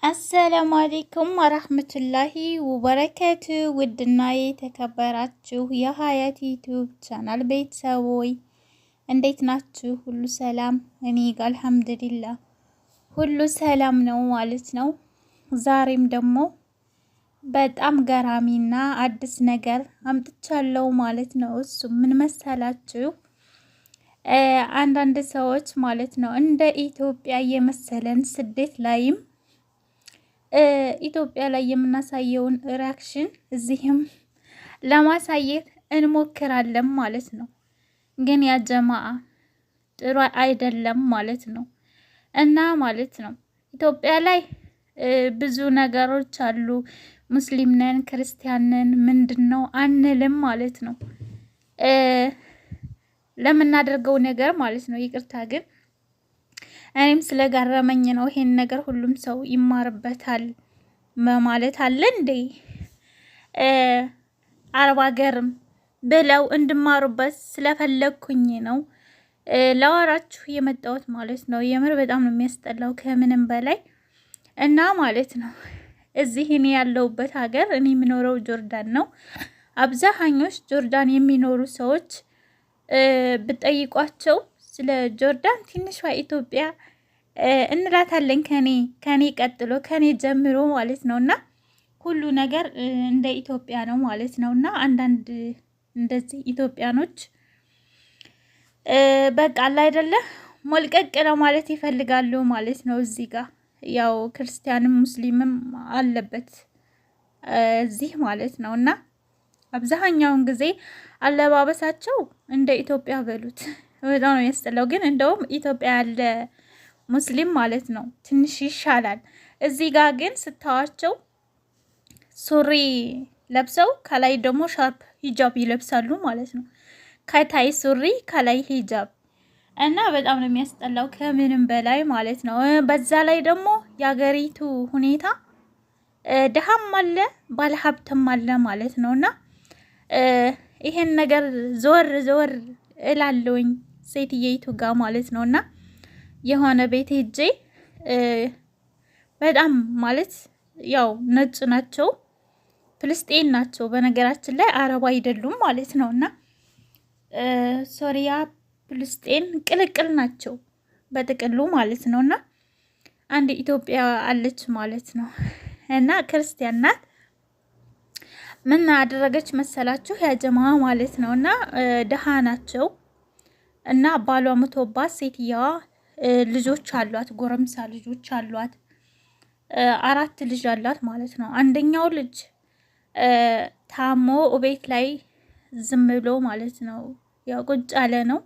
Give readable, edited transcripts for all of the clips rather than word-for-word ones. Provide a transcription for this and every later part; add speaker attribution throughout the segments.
Speaker 1: አሰላሙ አሌይኩም ወራህመቱላሂ ወበረከቱ። ውድና የተከበራችሁ የሀያት ዩቲዩብ ቻናል ቤተሰቦች እንዴት ናችሁ? ሁሉ ሰላም? እኔ ጋር አልሐምዱሊላህ ሁሉ ሰላም ነው ማለት ነው። ዛሬም ደግሞ በጣም ገራሚና አዲስ ነገር አምጥቻለሁ ማለት ነው። እሱ ምን መሰላችሁ? አንዳንድ ሰዎች ማለት ነው እንደ ኢትዮጵያ የመሰለን ስደት ላይም ኢትዮጵያ ላይ የምናሳየውን ሪያክሽን እዚህም ለማሳየት እንሞክራለን ማለት ነው። ግን ያ ጀማአ ጥሩ አይደለም ማለት ነው። እና ማለት ነው ኢትዮጵያ ላይ ብዙ ነገሮች አሉ። ሙስሊም ነን ክርስቲያን ነን ምንድነው አንልም ማለት ነው። ለምናደርገው ነገር ማለት ነው። ይቅርታ ግን እኔም ስለጋረመኝ ነው ይሄን ነገር ሁሉም ሰው ይማርበታል በማለት አለ እንዴ አረብ ሀገርም ብለው እንድማሩበት ስለፈለኩኝ ነው ለወራችሁ የመጣሁት ማለት ነው። የምር በጣም ነው የሚያስጠላው ከምንም በላይ እና ማለት ነው። እዚህ እኔ ያለሁበት ሀገር እኔ የምኖረው ጆርዳን ነው። አብዛኞቹ ጆርዳን የሚኖሩ ሰዎች ብጠይቋቸው ስለ ጆርዳን ትንሿ ኢትዮጵያ እንላታለን ከኔ ቀጥሎ ከኔ ጀምሮ ማለት ነውና ሁሉ ነገር እንደ ኢትዮጵያ ነው ማለት ነውና አንዳንድ እንደዚህ ኢትዮጵያኖች በቃ አለ አይደለ ሞልቀቅ ነው ማለት ይፈልጋሉ ማለት ነው። እዚህ ጋር ያው ክርስቲያንም ሙስሊምም አለበት እዚህ ማለት ነውና አብዛኛውን ጊዜ አለባበሳቸው እንደ ኢትዮጵያ በሉት በጣም ነው ያስጠላው። ግን እንደውም ኢትዮጵያ ያለ ሙስሊም ማለት ነው ትንሽ ይሻላል። እዚህ ጋር ግን ስታዋቸው ሱሪ ለብሰው ከላይ ደግሞ ሻርፕ ሂጃብ ይለብሳሉ ማለት ነው። ከታይ ሱሪ ከላይ ሂጃብ እና በጣም ነው የሚያስጠላው ከምንም በላይ ማለት ነው። በዛ ላይ ደግሞ የሀገሪቱ ሁኔታ ድሃም አለ ባለሀብትም አለ ማለት ነውና ይሄን ነገር ዞር እላለሁኝ ሴትየይቱ ጋር ማለት ነውና የሆነ ቤት ሄጄ በጣም ማለት ያው ነጭ ናቸው ፍልስጤን ናቸው በነገራችን ላይ አረብ አይደሉም ማለት ነውና ሶሪያ ፍልስጤን ቅልቅል ናቸው በጥቅሉ ማለት ነውና አንድ ኢትዮጵያ አለች ማለት ነው እና ክርስቲያን ናት። ምን አደረገች መሰላችሁ ያ ጀማዓ ማለት ነውና ደሃ ናቸው እና ባሏ ሞቶባት ሴትየዋ ልጆች አሏት ጎረምሳ ልጆች አሏት 4 ልጅ አላት ማለት ነው። አንደኛው ልጅ ታሞ ቤት ላይ ዝም ብሎ ማለት ነው ያው ቁጭ ያለ ነው።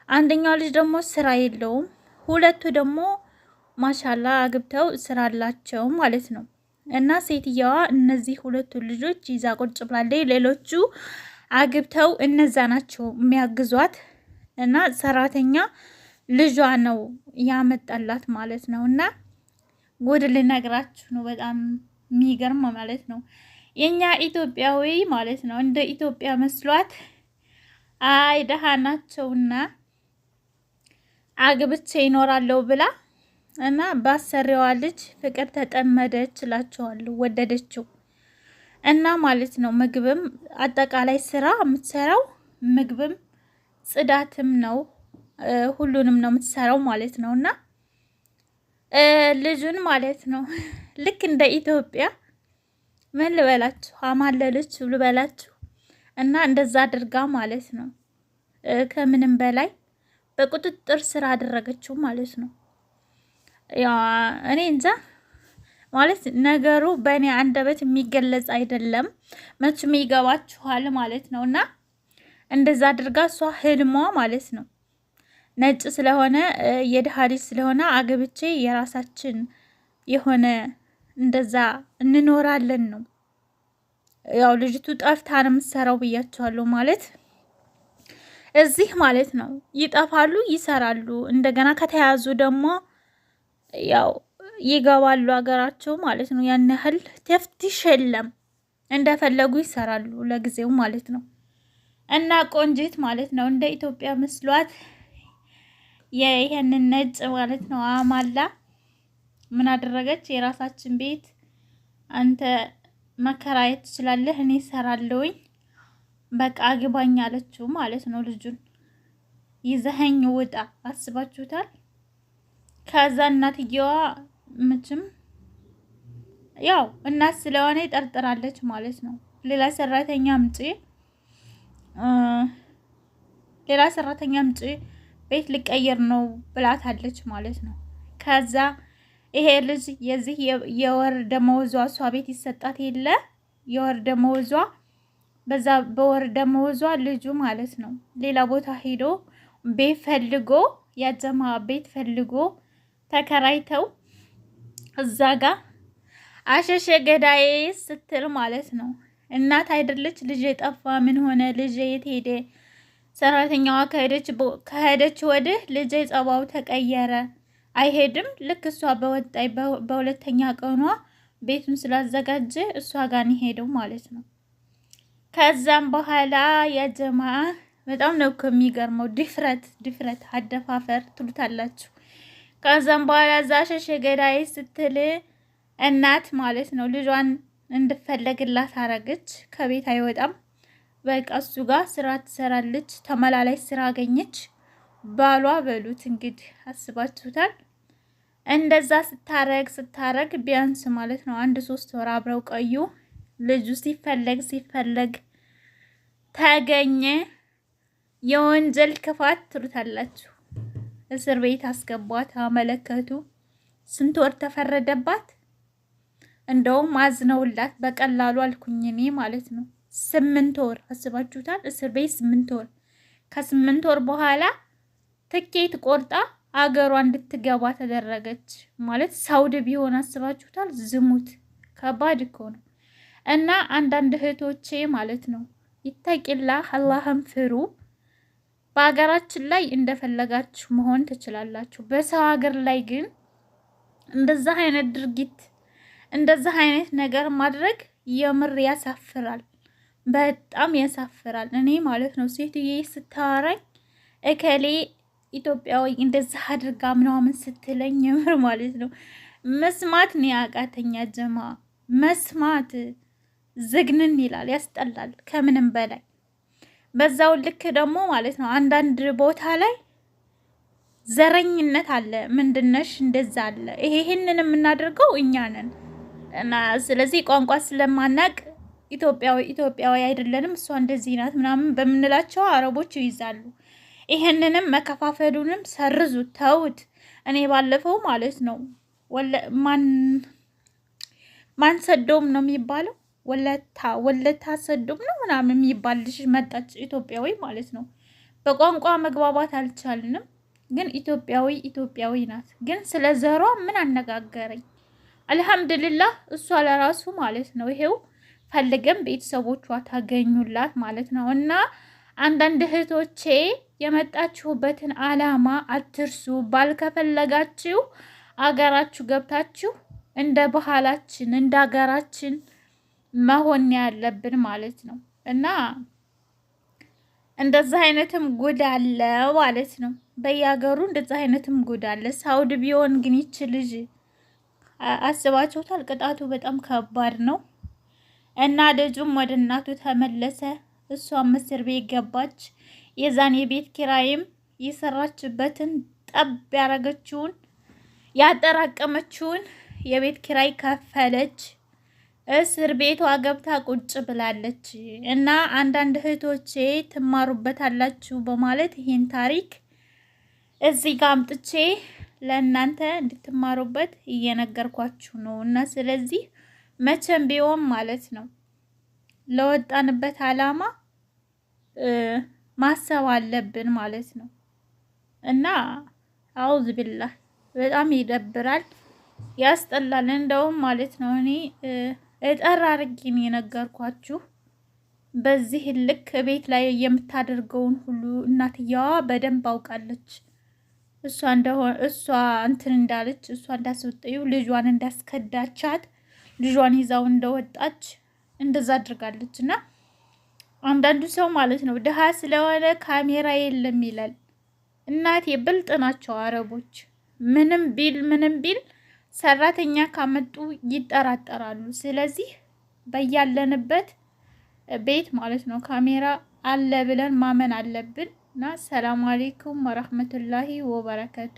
Speaker 1: አንደኛው ልጅ ደግሞ ስራ የለውም። ሁለቱ ደግሞ ማሻላ አግብተው ስራ አላቸው ማለት ነው። እና ሴትየዋ እነዚህ ሁለቱ ልጆች ይዛ ቁጭ ብላለች። ሌሎቹ አግብተው እነዛ ናቸው የሚያግዟት እና ሰራተኛ ልጇ ነው ያመጣላት ማለት ነው። እና ጉድ ልነግራችሁ ነው በጣም የሚገርም ማለት ነው። የኛ ኢትዮጵያዊ ማለት ነው እንደ ኢትዮጵያ መስሏት አይ ደሃ ናቸውና አግብቼ ይኖራለሁ ብላ እና ባሰሪዋ ልጅ ፍቅር ተጠመደች እላቸዋለሁ ወደደችው እና ማለት ነው። ምግብም አጠቃላይ ስራ የምትሰራው ምግብም ጽዳትም ነው ሁሉንም ነው የምትሰራው ማለት ነውና ልጁን ማለት ነው ልክ እንደ ኢትዮጵያ ምን ልበላችሁ አማለለች ልበላችሁ እና እንደዛ አድርጋ ማለት ነው ከምንም በላይ በቁጥጥር ስራ አደረገችው ማለት ነው። ያ እኔ እንጃ ማለት ነገሩ በእኔ አንደበት የሚገለጽ አይደለም መቼም ይገባችኋል ማለት ነውና እንደዛ አድርጋ እሷ ህልሟ ማለት ነው ነጭ ስለሆነ የድሃ ልጅ ስለሆነ አግብቼ የራሳችን የሆነ እንደዛ እንኖራለን ነው። ያው ልጅቱ ጠፍታ ነው የምትሰራው ብያቸዋለሁ ማለት እዚህ ማለት ነው ይጠፋሉ ይሰራሉ። እንደገና ከተያዙ ደግሞ ያው ይገባሉ ሀገራቸው ማለት ነው። ያን ያህል ተፍቲሽ የለም እንደፈለጉ ይሰራሉ ለጊዜው ማለት ነው። እና ቆንጂት ማለት ነው እንደ ኢትዮጵያ መስሏት ይሄንን ነጭ ማለት ነው አማላ ምን አደረገች? የራሳችን ቤት አንተ መከራየት ትችላለህ፣ እኔ እሰራለሁኝ፣ በቃ አግባኝ አለችው ማለት ነው። ልጁን ይዘኸኝ ውጣ። አስባችሁታል? ከዛ እናትየዋ ምችም ያው እናት ስለሆነ ይጠርጥራለች ማለት ነው። ሌላ ሰራተኛ አምጪ ቤት ልቀይር ነው ብላታለች ማለት ነው። ከዛ ይሄ ልጅ የዚህ የወር ደመወዟ እሷ ቤት ይሰጣት የለ የወር ደመወዟ፣ በዛ በወር ደመወዟ ልጁ ማለት ነው ሌላ ቦታ ሄዶ ቤት ፈልጎ ያጀማ ቤት ፈልጎ ተከራይተው እዛ ጋር አሸሸ ገዳዬ ስትል ማለት ነው። እናት አይደለች ልጅ የጠፋ ምን ሆነ ልጅ የት ሄደ? ሰራተኛዋ ከሄደች ወዲህ ልጅ ጸባው ተቀየረ፣ አይሄድም። ልክ እሷ በወጣይ በሁለተኛ ቀኗ ቤቱን ስላዘጋጀ እሷ ጋር ሄደው ማለት ነው። ከዛም በኋላ ያጀማ በጣም ነው የሚገርመው። ድፍረት አደፋፈር ትሉታላችሁ። ከዛም በኋላ እዛ አሸሸ ገዳዬ ስትል እናት ማለት ነው ልጇን እንድፈለግላት አረገች። ከቤት አይወጣም። በቃ እሱ ጋር ስራ ትሰራለች። ተመላላይ ስራ አገኘች። ባሏ በሉት እንግዲህ አስባችሁታል። እንደዛ ስታረግ ቢያንስ ማለት ነው 1-3 ወር አብረው ቆዩ። ልጁ ሲፈለግ ተገኘ። የወንጀል ክፋት ትሉታላችሁ። እስር ቤት አስገቧት። አመለከቱ። ስንት ወር ተፈረደባት? እንደውም አዝነውላት በቀላሉ አልኩኝ እኔ ማለት ነው 8 ወር አስባችሁታል። እስር ቤት 8 ወር። ከ8 ወር በኋላ ትኬት ቆርጣ አገሯ እንድትገባ ተደረገች ማለት ሳውዲ ቢሆን አስባችሁታል። ዝሙት ከባድ እኮ ነው። እና አንዳንድ እህቶቼ ማለት ነው ይተቂላ አላህን ፍሩ። በሀገራችን ላይ እንደፈለጋችሁ መሆን ትችላላችሁ። በሰው ሀገር ላይ ግን እንደዛ አይነት ድርጊት እንደዛ አይነት ነገር ማድረግ የምር ያሳፍራል፣ በጣም ያሳፍራል። እኔ ማለት ነው ሴትዬ ስታወራኝ እከሌ ኢትዮጵያዊ እንደዛ አድርጋ ምናምን ስትለኝ የምር ማለት ነው መስማት ነው ያቃተኛ። ጀማ መስማት ዝግንን ይላል፣ ያስጠላል ከምንም በላይ። በዛው ልክ ደግሞ ማለት ነው አንዳንድ ቦታ ላይ ዘረኝነት አለ። ምንድነሽ እንደዛ አለ። ይሄንን የምናደርገው እኛ ነን እና ስለዚህ ቋንቋ ስለማናቅ ኢትዮጵያዊ አይደለንም እሷ እንደዚህ ናት ምናምን በምንላቸው አረቦች ይይዛሉ። ይሄንንም መከፋፈሉንም ሰርዙት፣ ተውት። እኔ ባለፈው ማለት ነው ማን ሰዶም ነው የሚባለው ወለታ ሰዶም ነው ምናምን የሚባል ልጅ መጣች፣ ኢትዮጵያዊ ማለት ነው። በቋንቋ መግባባት አልቻልንም፣ ግን ኢትዮጵያዊ ናት። ግን ስለ ዘሯ ምን አነጋገረኝ? አልሐምዱሊላህ እሷ ለራሱ ማለት ነው ይሄው ፈልገን ቤተሰቦቿ ታገኙላት ማለት ነው። እና አንዳንድ እህቶቼ የመጣችሁበትን አላማ አትርሱ። ባል ከፈለጋችሁ አገራችሁ ገብታችሁ እንደ ባህላችን እንደ አገራችን መሆን ያለብን ማለት ነው። እና እንደዛ አይነትም ጉድ አለ ማለት ነው። በየሀገሩ እንደዛ አይነትም ጉድ አለ። ሳውዲ ቢሆን ግን ይች ልጅ አስባችሁታል? ቅጣቱ በጣም ከባድ ነው። እና ልጁም ወደ እናቱ ተመለሰ። እሷም እስር ቤት ገባች። የዛን የቤት ኪራይም የሰራችበትን ጠብ ያረገችውን ያጠራቀመችውን የቤት ኪራይ ከፈለች። እስር ቤቷ ገብታ ቁጭ ብላለች። እና አንዳንድ እህቶቼ ትማሩበታላችሁ በማለት ይሄን ታሪክ እዚህ ጋር አምጥቼ ለእናንተ እንድትማሩበት እየነገርኳችሁ ነው። እና ስለዚህ መቼም ቢሆን ማለት ነው ለወጣንበት አላማ ማሰብ አለብን ማለት ነው። እና አውዝ ቢላህ በጣም ይደብራል፣ ያስጠላል። እንደውም ማለት ነው እኔ እጠራ አድርጌ ነው የነገርኳችሁ። በዚህ ልክ ቤት ላይ የምታደርገውን ሁሉ እናትየዋ በደንብ አውቃለች። እሷ እንትን እንዳለች እሷ እንዳስወጣዩ ልጇን እንዳስከዳቻት ልጇን ይዛው እንደወጣች እንደዛ አድርጋለች። እና አንዳንዱ ሰው ማለት ነው ድሃ ስለሆነ ካሜራ የለም ይላል። እናቴ ብልጥ ናቸው አረቦች። ምንም ቢል ሰራተኛ ካመጡ ይጠራጠራሉ። ስለዚህ በያለንበት ቤት ማለት ነው ካሜራ አለ ብለን ማመን አለብን። እና ሰላም አለይኩም ወራህመቱላሂ ወበረከቱ።